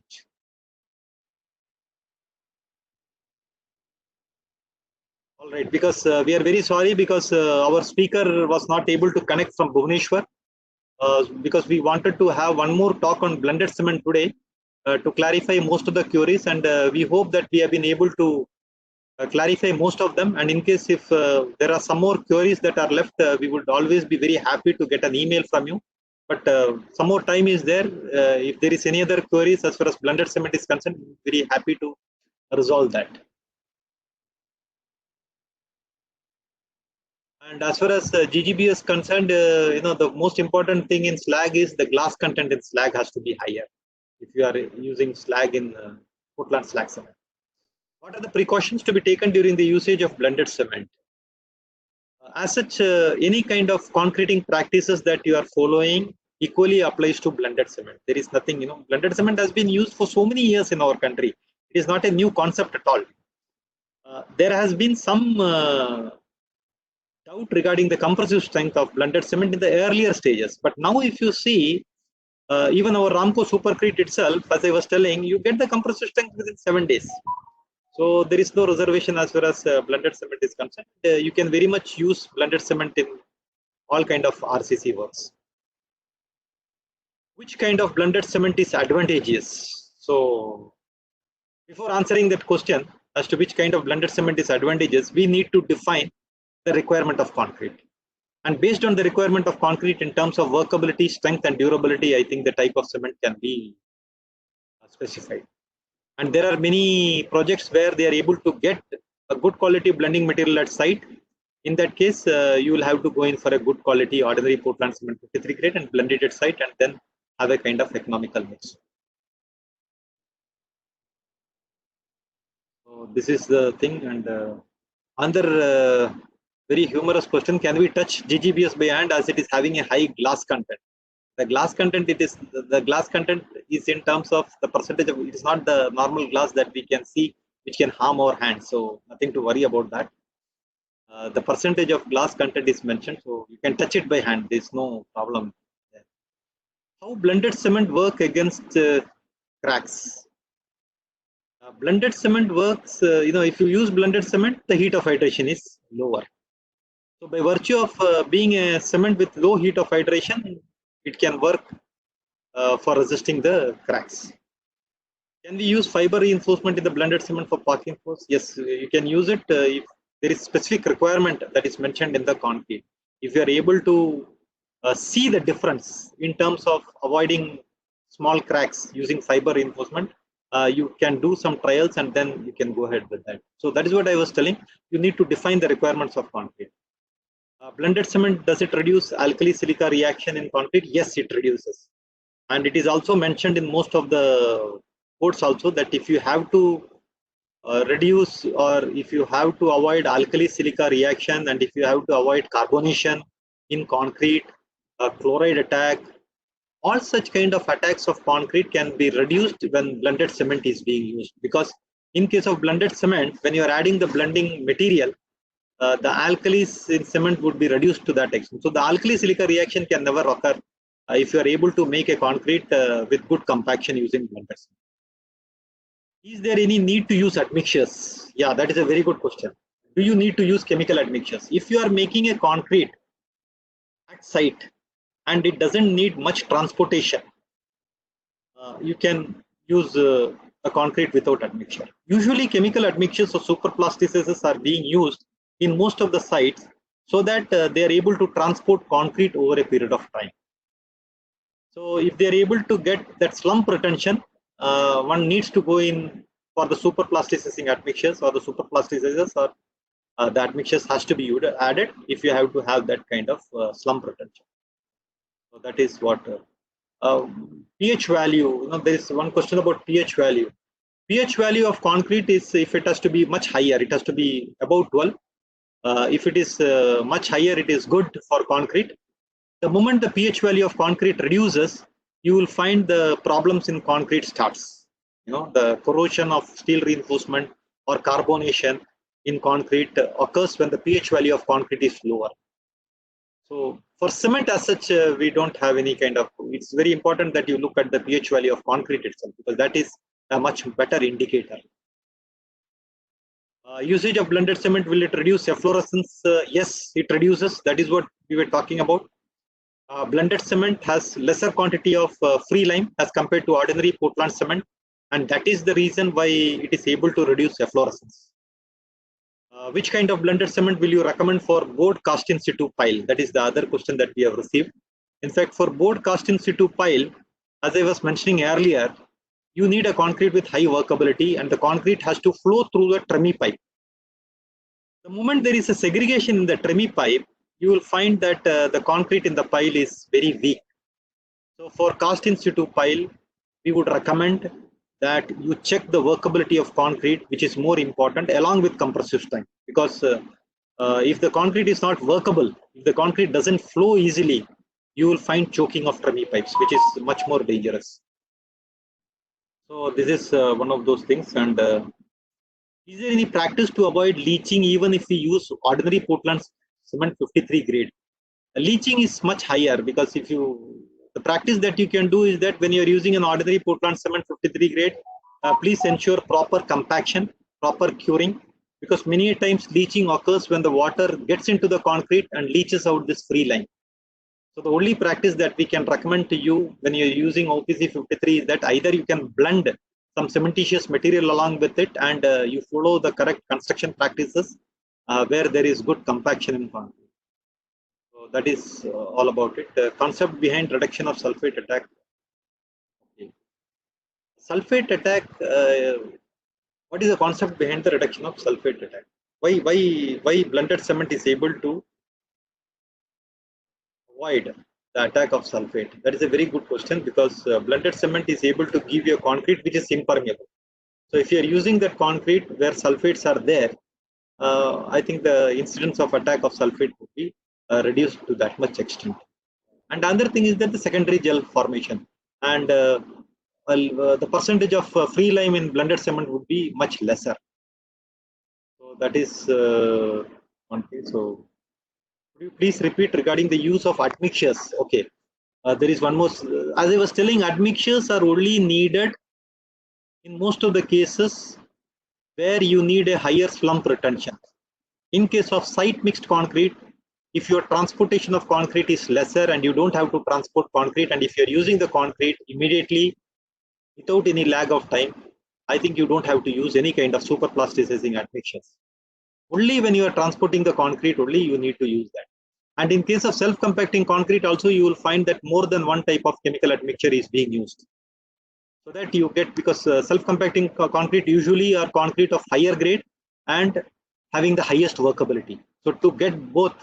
All right, because we are very sorry because our speaker was not able to connect from Bhubaneswar, because we wanted to have one more talk on blended cement today to clarify most of the queries, and we hope that we have been able to clarify most of them. And in case if there are some more queries that are left, we would always be very happy to get an email from you. But some more time is there. If there is any other queries as far as blended cement is concerned, we're very happy to resolve that. And as far as GGB is concerned, the most important thing in slag is the glass content in slag has to be higher if you are using slag in Portland slag cement. What are the precautions to be taken during the usage of blended cement? As such, any kind of concreting practices that you are following equally applies to blended cement. There is nothing, blended cement has been used for so many years in our country. It is not a new concept at all. There has been some doubt regarding the compressive strength of blended cement in the earlier stages. But now if you see, even our Ramco Supercrete itself, as I was telling, you get the compressive strength within 7 days. So there is no reservation as far as blended cement is concerned. You can very much use blended cement in all kind of RCC works. Which kind of blended cement is advantageous? So before answering that question as to which kind of blended cement is advantageous, we need to define the requirement of concrete. And based on the requirement of concrete in terms of workability, strength and durability, I think the type of cement can be specified. And there are many projects where they are able to get a good quality blending material at site. In that case, you will have to go in for a good quality ordinary Portland cement 53 grade and blend it at site, and then have a kind of economical mix. So this is the thing. And another very humorous question: can we touch GGBS by hand as it is having a high glass content? The glass content, the glass content is in terms of the percentage of, it is not the normal glass that we can see which can harm our hands. So nothing to worry about that. The percentage of glass content is mentioned, so you can touch it by hand. There is no problem there. How blended cement work against cracks? Blended cement works, if you use blended cement, the heat of hydration is lower. So by virtue of being a cement with low heat of hydration, it can work for resisting the cracks. Can we use fiber reinforcement in the blended cement for parking force? Yes, you can use it if there is specific requirement that is mentioned in the concrete. If you are able to see the difference in terms of avoiding small cracks using fiber reinforcement, you can do some trials and then you can go ahead with that. So that is what I was telling. You need to define the requirements of concrete. Blended cement, does it reduce alkali silica reaction in concrete? Yes, it reduces. And it is also mentioned in most of the codes also that if you have to reduce, or if you have to avoid alkali silica reaction, and if you have to avoid carbonation in concrete, chloride attack, all such kind of attacks of concrete can be reduced when blended cement is being used. Because in case of blended cement, when you are adding the blending material, the alkalis in cement would be reduced to that extent. So the alkali silica reaction can never occur if you are able to make a concrete with good compaction using blended cement. Is there any need to use admixtures? Yeah, that is a very good question. Do you need to use chemical admixtures? If you are making a concrete at site and it doesn't need much transportation, you can use a concrete without admixture. Usually chemical admixtures or superplasticises are being used in most of the sites so that they are able to transport concrete over a period of time. So if they are able to get that slump retention, one needs to go in for the superplasticizing admixtures or the superplasticizers, or the admixtures has to be added if you have to have that kind of slump retention. So that is what pH value. There is one question about pH value. pH value of concrete is, if it has to be much higher, it has to be about 12. If it is much higher, it is good for concrete. The moment the pH value of concrete reduces, you will find the problems in concrete starts. The corrosion of steel reinforcement or carbonation in concrete occurs when the pH value of concrete is lower. So for cement as such, we don't have any kind of, it's very important that you look at the pH value of concrete itself, because that is a much better indicator. Usage of blended cement, will it reduce efflorescence? Yes, it reduces. That is what we were talking about. Blended cement has lesser quantity of free lime as compared to ordinary Portland cement, and that is the reason why it is able to reduce efflorescence. Which kind of blended cement will you recommend for board cast in situ pile? That is the other question that we have received. In fact, for board cast in situ pile, as I was mentioning earlier, you need a concrete with high workability, and the concrete has to flow through the tremie pipe. The moment there is a segregation in the tremie pipe, you will find that the concrete in the pile is very weak. So for cast in situ pile, we would recommend that you check the workability of concrete, which is more important, along with compressive strength. Because if the concrete is not workable, if the concrete doesn't flow easily, you will find choking of tremie pipes, which is much more dangerous. So this is one of those things. And is there any practice to avoid leaching even if we use ordinary Portland cement 53 grade? Leaching is much higher, because if you, the practice that you can do is that when you are using an ordinary Portland cement 53 grade, please ensure proper compaction, proper curing, because many times leaching occurs when the water gets into the concrete and leaches out this free lime. So the only practice that we can recommend to you when you're using OPC 53 is that either you can blend some cementitious material along with it, and you follow the correct construction practices where there is good compaction in concrete. So that is all about it. The concept behind reduction of sulfate attack. Okay. Sulfate attack. What is the concept behind the reduction of sulfate attack? Why blended cement is able to avoid the attack of sulfate? That is a very good question, because blended cement is able to give you a concrete which is impermeable. So if you are using that concrete where sulfates are there, I think the incidence of attack of sulfate would be reduced to that much extent. And another thing is that the secondary gel formation, and the percentage of free lime in blended cement would be much lesser. So that is one thing. So could you please repeat regarding the use of admixtures? Okay, there is one more. As I was telling, admixtures are only needed in most of the cases where you need a higher slump retention. In case of site mixed concrete, if your transportation of concrete is lesser and you don't have to transport concrete, and if you're using the concrete immediately without any lag of time, I think you don't have to use any kind of superplasticizing admixtures. Only when you are transporting the concrete, only you need to use that. And in case of self-compacting concrete also, you will find that more than one type of chemical admixture is being used. So that you get, because self-compacting concrete usually are concrete of higher grade and having the highest workability. So to get both,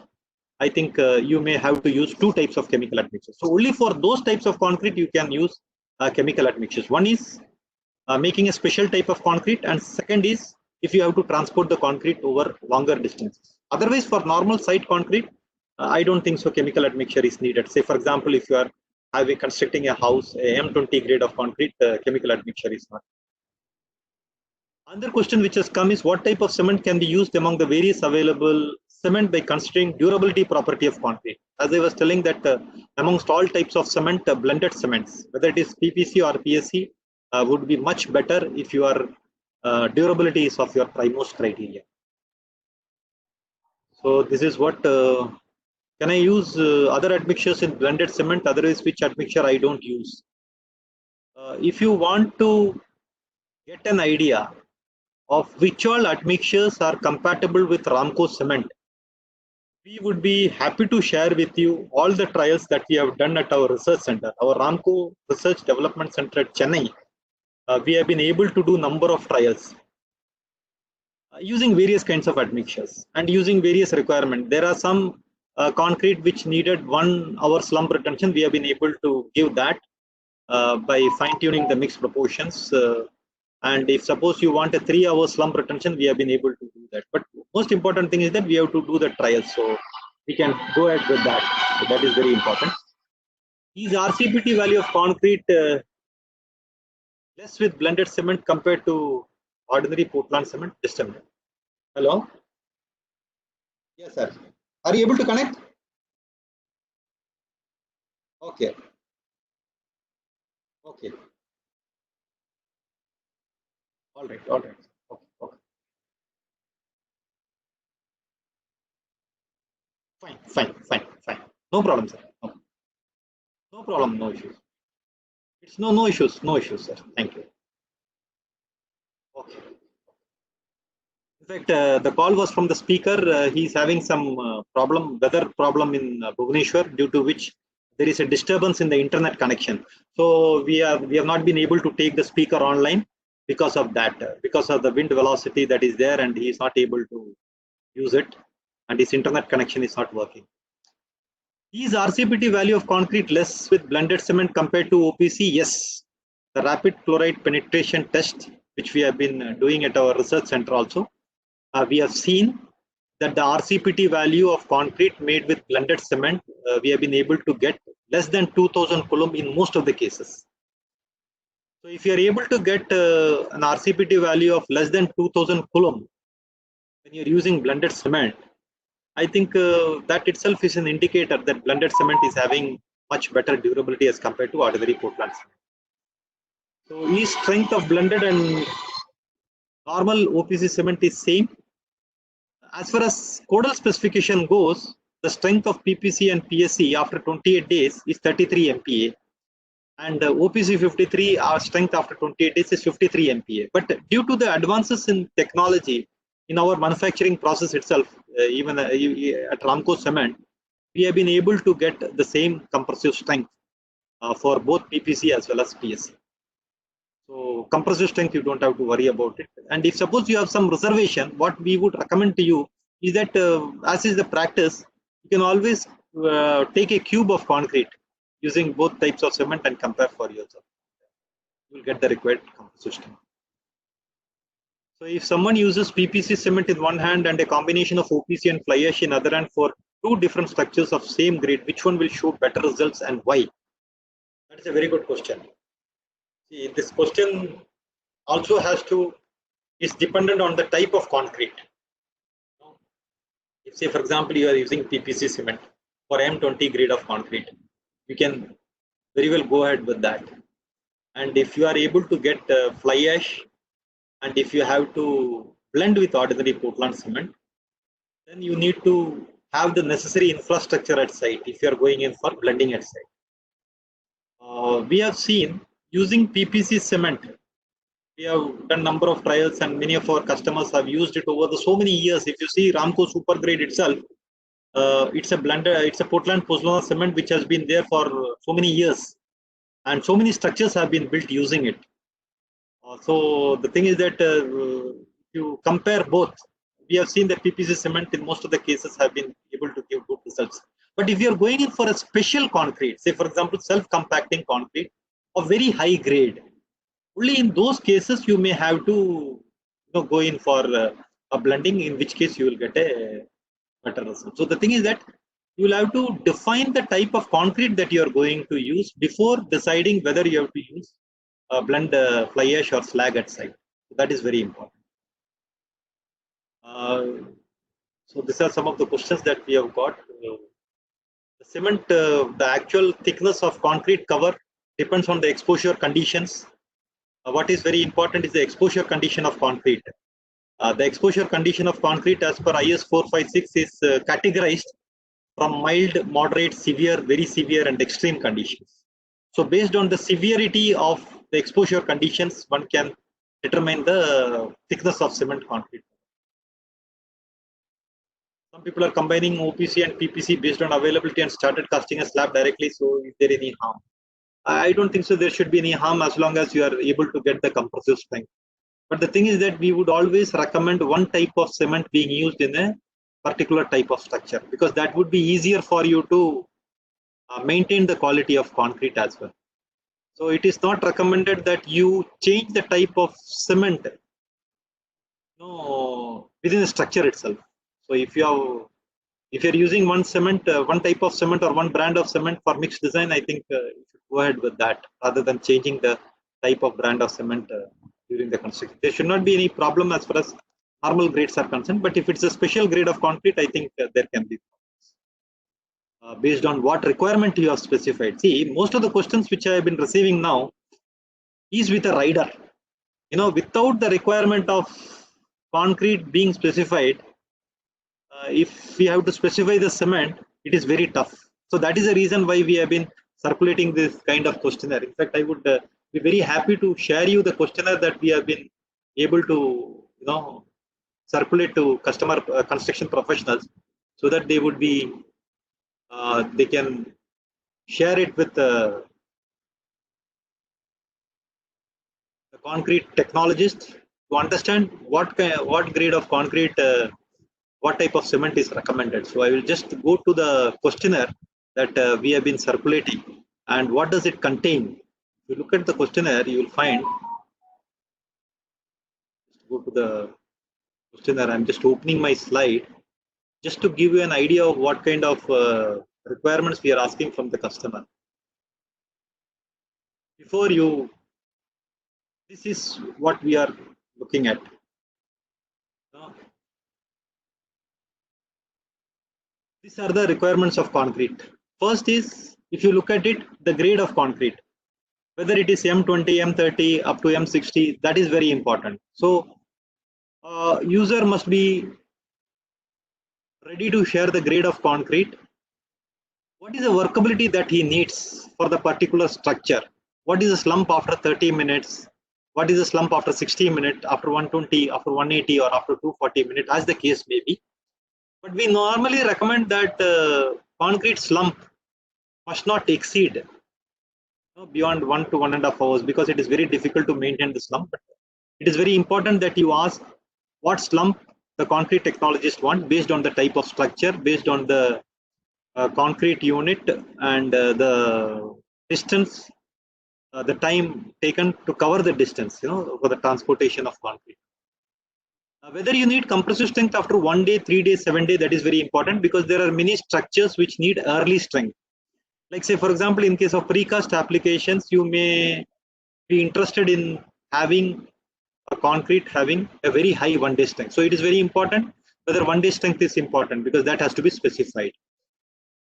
I think you may have to use two types of chemical admixtures. So only for those types of concrete you can use chemical admixtures. One is making a special type of concrete, and second is if you have to transport the concrete over longer distances. Otherwise, for normal site concrete, I don't think so chemical admixture is needed. Say for example, if you are constructing a house, a M20 grade of concrete, chemical admixture is not. Another question which has come is, what type of cement can be used among the various available cement by considering durability property of concrete? As I was telling that amongst all types of cement, blended cements, whether it is PPC or PSC, would be much better if your durability is of your primus criteria. So this is what Can I use other admixtures in blended cement? Otherwise, which admixture I don't use? If you want to get an idea of which all admixtures are compatible with Ramco cement, we would be happy to share with you all the trials that we have done at our research center, our Ramco Research Development Center at Chennai. We have been able to do number of trials using various kinds of admixtures and using various requirements. There are some concrete which needed 1 hour slump retention. We have been able to give that by fine tuning the mix proportions. And if suppose you want a 3 hour slump retention, we have been able to do that. But most important thing is that we have to do the trial. So we can go ahead with that. So that is very important. Is RCPT value of concrete less with blended cement compared to ordinary Portland cement? Just a minute. Hello? Yes, sir. Are you able to connect? Okay. Okay. All right. All right. Okay. Okay. Fine. Fine. Fine. Fine. No problem, sir. No, no problem. No issues. It's no issues. No issues, sir. Thank you. Okay. In fact, the call was from the speaker. He's having some weather problem in Bhubaneswar, due to which there is a disturbance in the internet connection. So we have not been able to take the speaker online because of that, because of the wind velocity that is there, and he is not able to use it, and his internet connection is not working. Is RCPT value of concrete less with blended cement compared to OPC? Yes. The rapid chloride penetration test, which we have been doing at our research center also, we have seen that the RCPT value of concrete made with blended cement, we have been able to get less than 2000 coulomb in most of the cases. So if you are able to get an RCPT value of less than 2000 coulomb when you're using blended cement, I think that itself is an indicator that blended cement is having much better durability as compared to ordinary Portland cement. So each strength of blended and normal OPC cement is same. As far as codal specification goes, the strength of PPC and PSC after 28 days is 33 MPa, and OPC 53, our strength after 28 days is 53 MPa. But due to the advances in technology in our manufacturing process itself, even at Ramco Cement, we have been able to get the same compressive strength for both PPC as well as PSC. So compressive strength, you don't have to worry about it. And if suppose you have some reservation, what we would recommend to you is that, as is the practice, you can always take a cube of concrete using both types of cement and compare for yourself. You will get the required compressive strength. So if someone uses PPC cement in one hand and a combination of OPC and fly ash in other hand for two different structures of same grade, which one will show better results and why? That is a very good question. See, this question also is dependent on the type of concrete. If, say, for example, you are using PPC cement for M20 grade of concrete, you can very well go ahead with that. And if you are able to get fly ash, and if you have to blend with ordinary Portland cement, then you need to have the necessary infrastructure at site if you are going in for blending at site. We have seen using PPC cement, we have done number of trials and many of our customers have used it over the so many years. If you see Ramco Super Grade itself, it's a blender, it's a Portland Pozzolana cement which has been there for so many years, and so many structures have been built using it. So the thing is that if you compare both, we have seen that PPC cement in most of the cases have been able to give good results. But if you are going in for a special concrete, say for example self-compacting concrete of very high grade, only in those cases you may have to go in for a blending, in which case you will get a better result. So the thing is that you will have to define the type of concrete that you are going to use before deciding whether you have to use blend fly ash or slag at site. So that is very important. So these are some of the questions that we have got. The cement, the actual thickness of concrete cover depends on the exposure conditions. What is very important is the exposure condition of concrete. The exposure condition of concrete as per IS 456 is categorized from mild, moderate, severe, very severe, and extreme conditions. So based on the severity of the exposure conditions, one can determine the thickness of cement concrete. Some people are combining OPC and PPC based on availability and started casting a slab directly. So is there any harm? I don't think so. There should be any harm as long as you are able to get the compressive strength. But the thing is that we would always recommend one type of cement being used in a particular type of structure, because that would be easier for you to maintain the quality of concrete as well. So it is not recommended that you change the type of cement, within the structure itself. So if you're using one cement, one type of cement or one brand of cement for mixed design, I think you should go ahead with that rather than changing the type of brand of cement during the construction. There should not be any problem as far as normal grades are concerned. But if it's a special grade of concrete, I think there can be based on what requirement you have specified. See, most of the questions which I have been receiving now is with a rider. Without the requirement of concrete being specified, if we have to specify the cement, it is very tough. So that is the reason why we have been circulating this kind of questionnaire. In fact, I would be very happy to share you the questionnaire that we have been able to, circulate to customer construction professionals, so that they would be, they can share it with the concrete technologist to understand what grade of concrete, what type of cement is recommended. So I will just go to the questionnaire that we have been circulating, and what does it contain. If you look at the questionnaire, you will find, just go to the questionnaire. I'm just opening my slide just to give you an idea of what kind of requirements we are asking from the customer. Before you, this is what we are looking at. These are the requirements of concrete. First is, if you look at it, the grade of concrete, whether it is M20, M30 up to M60, that is very important. So user must be ready to share the grade of concrete. What is the workability that he needs for the particular structure? What is the slump after 30 minutes? What is the slump after 60 minutes, after 120, after 180, or after 240 minutes, as the case may be. But we normally recommend that concrete slump must not exceed beyond 1 to 1.5 hours, because it is very difficult to maintain the slump. But it is very important that you ask what slump the concrete technologist want, based on the type of structure, based on the concrete unit, and the distance, the time taken to cover the distance, for the transportation of concrete. Whether you need compressive strength after 1 day, 3 days, 7 days, that is very important, because there are many structures which need early strength. Like, say, for example, in case of precast applications, you may be interested in having a concrete having a very high 1 day strength. So it is very important whether 1 day strength is important, because that has to be specified.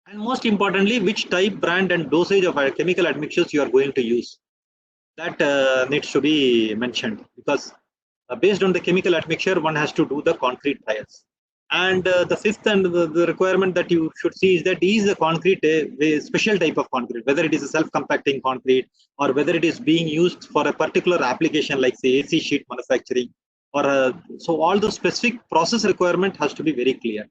And most importantly, which type, brand, and dosage of chemical admixtures you are going to use. That needs to be mentioned, because based on the chemical admixture, one has to do the concrete trials. And the fifth and the requirement that you should see is that is the concrete a special type of concrete, whether it is a self-compacting concrete, or whether it is being used for a particular application, like, say, AC sheet manufacturing, or so all the specific process requirement has to be very clear.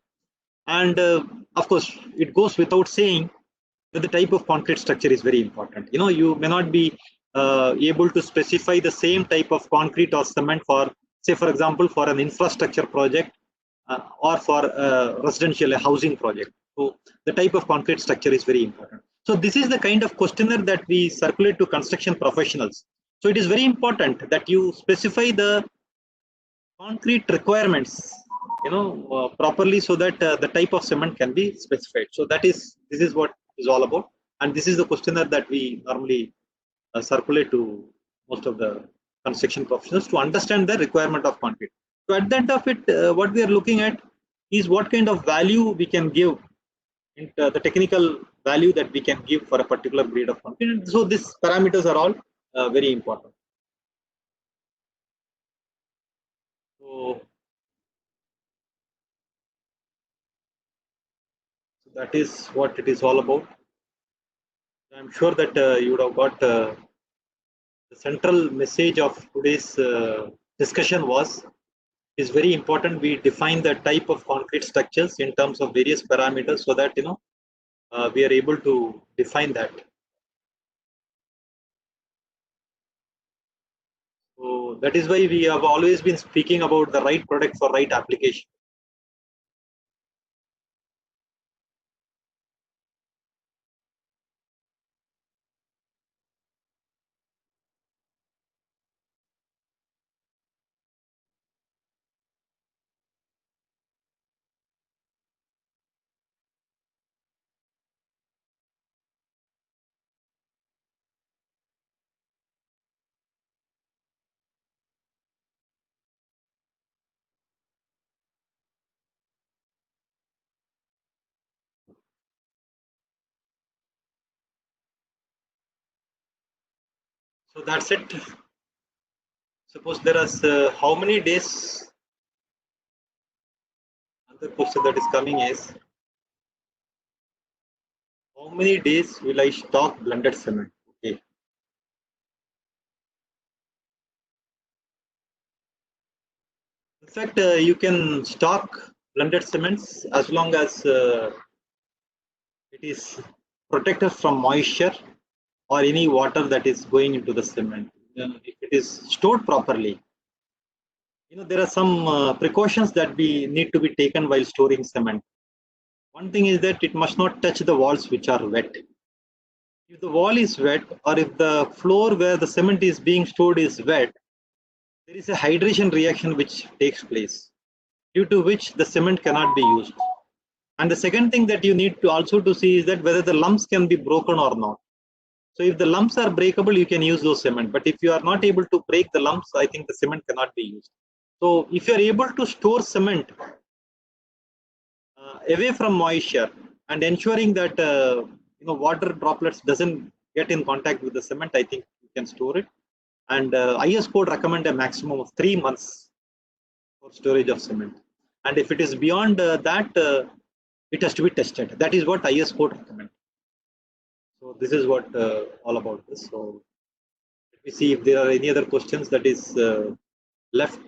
And of course, it goes without saying that the type of concrete structure is very important. You may not be able to specify the same type of concrete or cement for, say, for example, for an infrastructure project, or for a residential housing project. So the type of concrete structure is very important. So this is the kind of questionnaire that we circulate to construction professionals. So it is very important that you specify the concrete requirements, properly, so that the type of cement can be specified. So this is what is all about, and this is the questionnaire that we normally circulate to most of the construction professionals to understand the requirement of concrete. So at the end of it, what we are looking at is what kind of value we can give, the technical value that we can give for a particular grade of concrete. And so these parameters are all very important. So That is what it is all about. I'm sure that you would have got the central message of today's discussion was is very important. We define the type of concrete structures in terms of various parameters so that we are able to define that. So that is why we have always been speaking about the right product for right application. So that's it. Suppose there is how many days? Another question that is coming is how many days will I stock blended cement? Okay. In fact, you can stock blended cements as long as it is protected from moisture or any water that is going into the cement. If it is stored properly, there are some precautions that we need to be taken while storing cement. One thing is that it must not touch the walls which are wet. If the wall is wet or if the floor where the cement is being stored is wet, there is a hydration reaction which takes place, due to which the cement cannot be used. And the second thing that you need to also to see is that whether the lumps can be broken or not. So if the lumps are breakable, you can use those cement. But if you are not able to break the lumps, I think the cement cannot be used. So if you are able to store cement away from moisture and ensuring that water droplets doesn't get in contact with the cement, I think you can store it. And IS code recommend a maximum of 3 months for storage of cement. And if it is beyond that, it has to be tested. That is what IS code recommend. So this is what all about this. So let me see if there are any other questions that is left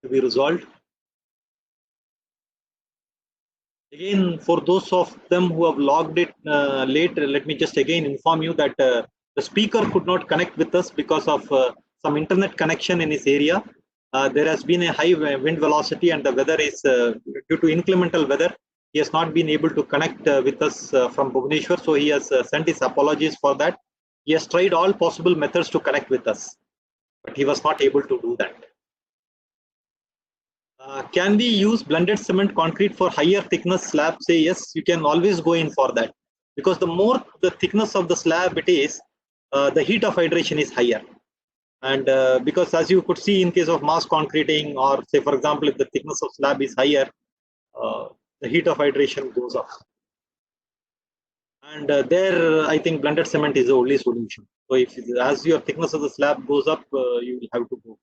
to be resolved. Again, for those of them who have logged it late, let me just again inform you that the speaker could not connect with us because of some internet connection in his area. There has been a high wind velocity and the weather is due to inclemental weather. He has not been able to connect with us from Bhubaneswar, so he has sent his apologies for that. He has tried all possible methods to connect with us, but he was not able to do that. Can we use blended cement concrete for higher thickness slab? Say yes, you can always go in for that, because the more the thickness of the slab it is, the heat of hydration is higher. And because as you could see in case of mass concreting, or say for example, if the thickness of slab is higher, the heat of hydration goes up. And there, I think blended cement is the only solution. So if as your thickness of the slab goes up, you will have to go.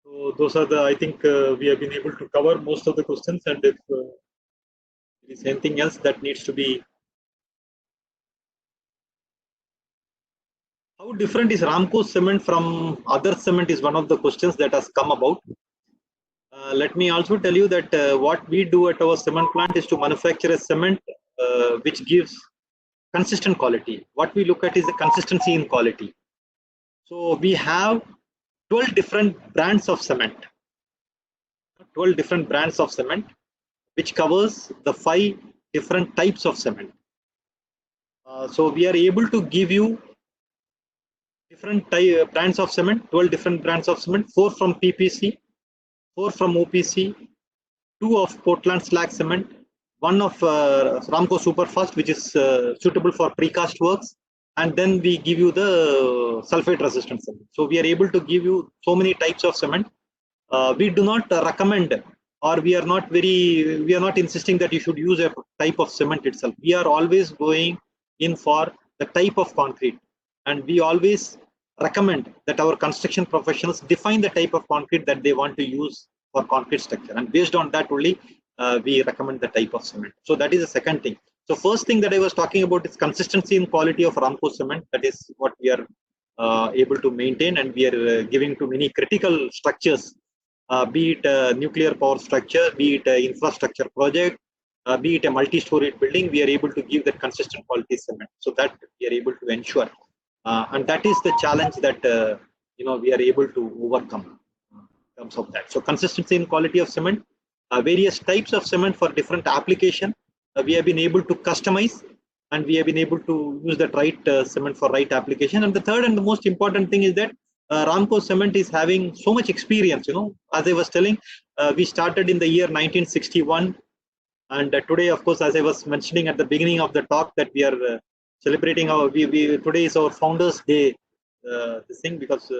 So those are the, I think we have been able to cover most of the questions, and if there is anything else that needs to be. How different is Ramco cement from other cement is one of the questions that has come about. Let me also tell you that what we do at our cement plant is to manufacture a cement which gives consistent quality. What we look at is the consistency in quality. So we have 12 different brands of cement. 12 different brands of cement, which covers the 5 different types of cement. So we are able to give you different brands of cement, 12 different brands of cement, 4 from PPC, 4 from OPC, 2 of Portland slag cement, 1 of Ramco Superfast, which is suitable for precast works, and then we give you the sulfate resistant cement. So we are able to give you so many types of cement. We do not recommend, or we are not insisting that you should use a type of cement itself. We are always going in for the type of concrete, and we always recommend that our construction professionals define the type of concrete that they want to use for concrete structure, and based on that only we recommend the type of cement. So that is the second thing. So first thing that I was talking about is consistency in quality of Ramco cement. That is what we are able to maintain, and we are giving to many critical structures, be it nuclear power structure, be it infrastructure project, be it a multi-storied building. We are able to give that consistent quality cement. So that we are able to ensure, and that is the challenge that we are able to overcome in terms of that. So consistency in quality of cement. Various types of cement for different application. We have been able to customize, and we have been able to use that right cement for right application. And the third and the most important thing is that Ramco cement is having so much experience. As I was telling, we started in the year 1961, and today, of course, as I was mentioning at the beginning of the talk, that we are celebrating today is our Founders Day. This thing because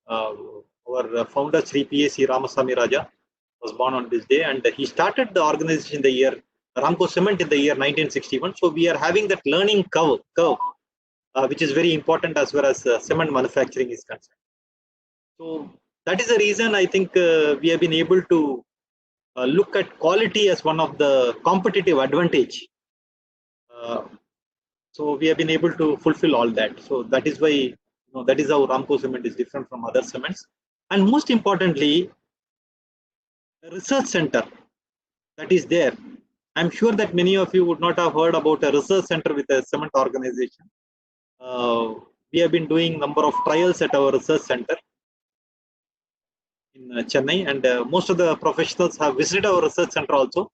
our founder Sri P.A.C. Ramasamy Raja was born on this day, and he started the organization in the year Ramco Cement in the year 1961. So we are having that learning curve, which is very important as far as cement manufacturing is concerned. So that is the reason I think we have been able to look at quality as one of the competitive advantage. So we have been able to fulfill all that. So that is why that is how Ramco Cement is different from other cements. And most importantly, the research center that is there. I'm sure that many of you would not have heard about a research center with a cement organization. We have been doing number of trials at our research center in Chennai, and most of the professionals have visited our research center also.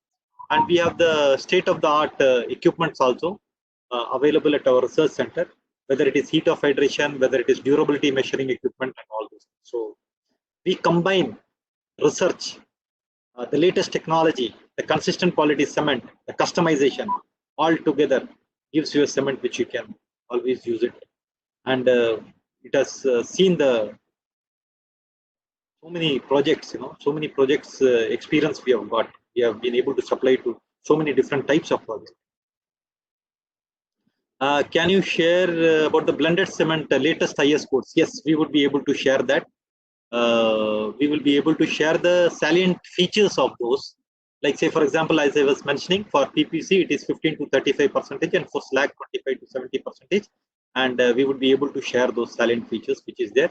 And we have the state-of-the-art equipments also available at our research center, whether it is heat of hydration, whether it is durability measuring equipment, and all those. So we combine research, the latest technology, the consistent quality cement, the customization, all together gives you a cement which you can always use it. And it has seen so many projects, so many projects experience we have got. We have been able to supply to so many different types of projects. Can you share about the blended cement latest IS codes? Yes, we would be able to share that. We will be able to share the salient features of those. Like say, for example, as I was mentioning, for PPC, it is 15 to 35%, and for slag, 25 to 70%. And we would be able to share those salient features, which is there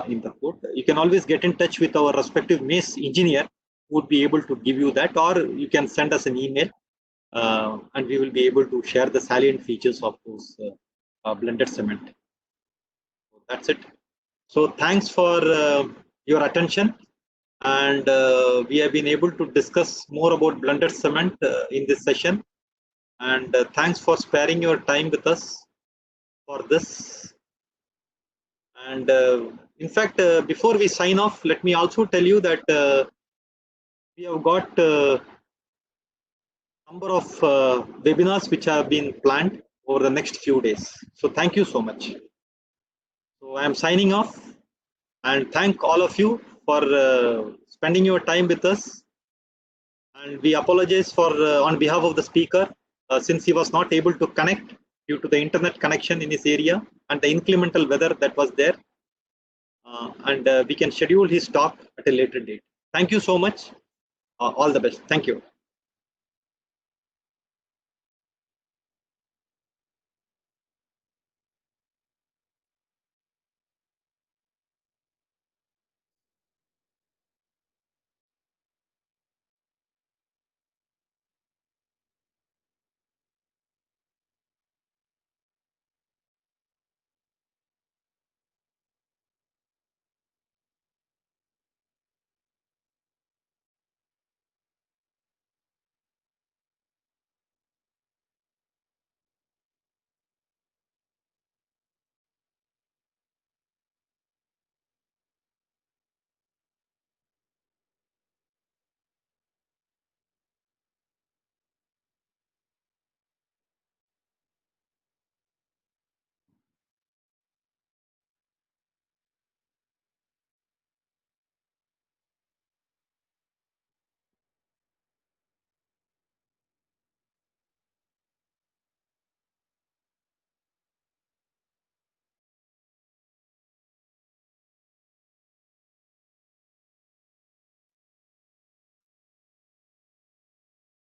in the code. You can always get in touch with our respective MES engineer, who would be able to give you that, or you can send us an email, and we will be able to share the salient features of those blended cement. So that's it. So thanks for your attention, and we have been able to discuss more about blended cement in this session. And thanks for sparing your time with us for this. And in fact, before we sign off, let me also tell you that we have got number of webinars which have been planned over the next few days. So thank you so much. So I am signing off, and thank all of you for spending your time with us. And we apologize for on behalf of the speaker, since he was not able to connect due to the internet connection in his area and the inclemental weather that was there. And we can schedule his talk at a later date. Thank you so much. All the best. Thank you.